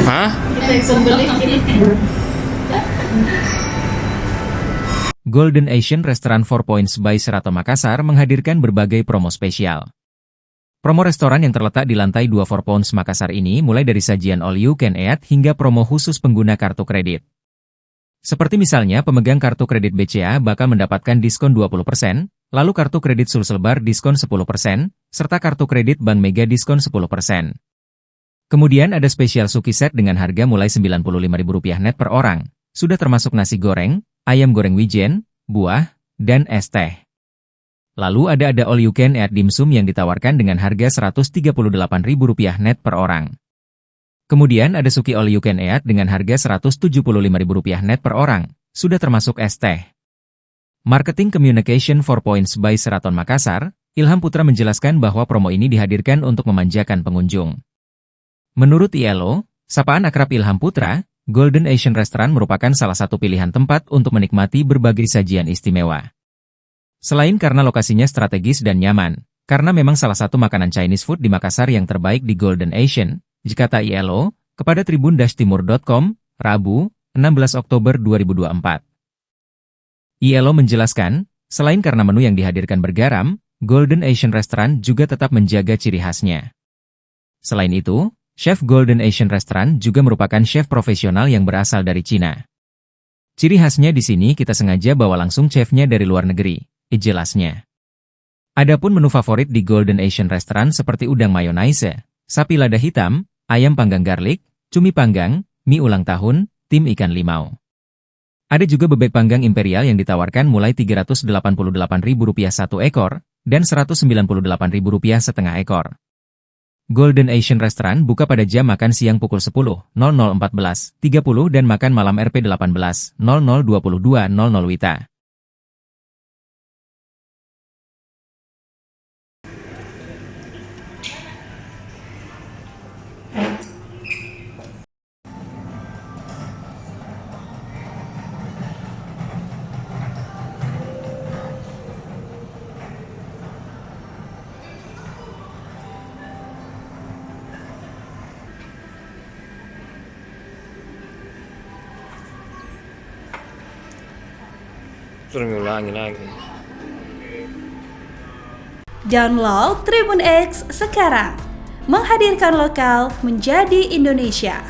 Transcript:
Hah? Golden Asian Restaurant 4 Points by Sheraton Makassar menghadirkan berbagai promo spesial. Promo restoran yang terletak di lantai 2 Four Points Makassar ini mulai dari sajian all you can eat hingga promo khusus pengguna kartu kredit. Seperti misalnya pemegang kartu kredit BCA bakal mendapatkan diskon 20%, lalu kartu kredit Sulselbar diskon 10%, serta kartu kredit Bank Mega diskon 10%. Kemudian ada spesial suki set dengan harga mulai Rp95.000 net per orang, sudah termasuk nasi goreng, ayam goreng wijen, buah, dan es teh. Lalu ada all you can eat dimsum yang ditawarkan dengan harga Rp138.000 net per orang. Kemudian ada suki all you can eat dengan harga Rp175.000 net per orang, sudah termasuk es teh. Marketing Communication 4 Points by Sheraton Makassar, Ilham Putra menjelaskan bahwa promo ini dihadirkan untuk memanjakan pengunjung. Menurut ILO, sapaan akrab Ilham Putra, Golden Asian Restaurant merupakan salah satu pilihan tempat untuk menikmati berbagai sajian istimewa. Selain karena lokasinya strategis dan nyaman, karena memang salah satu makanan Chinese food di Makassar yang terbaik di Golden Asian, kata ILO, kepada tribun-timur.com, Rabu, 16 Oktober 2024. ILO menjelaskan, selain karena menu yang dihadirkan bergaram, Golden Asian Restaurant juga tetap menjaga ciri khasnya. Selain itu, Chef Golden Asian Restaurant juga merupakan chef profesional yang berasal dari Cina. Ciri khasnya di sini kita sengaja bawa langsung chefnya dari luar negeri, jelasnya. Adapun menu favorit di Golden Asian Restaurant seperti udang mayonnaise, sapi lada hitam, ayam panggang garlic, cumi panggang, mie ulang tahun, tim ikan limau. Ada juga bebek panggang imperial yang ditawarkan mulai Rp388.000 satu ekor, dan Rp198.000 setengah ekor. Golden Asian Restaurant buka pada jam makan siang pukul 10.00 14.30 dan makan malam Rp 18.00 22.00 WITA. Suruh ngulangi lagi. Download Tribun X sekarang, menghadirkan lokal menjadi Indonesia.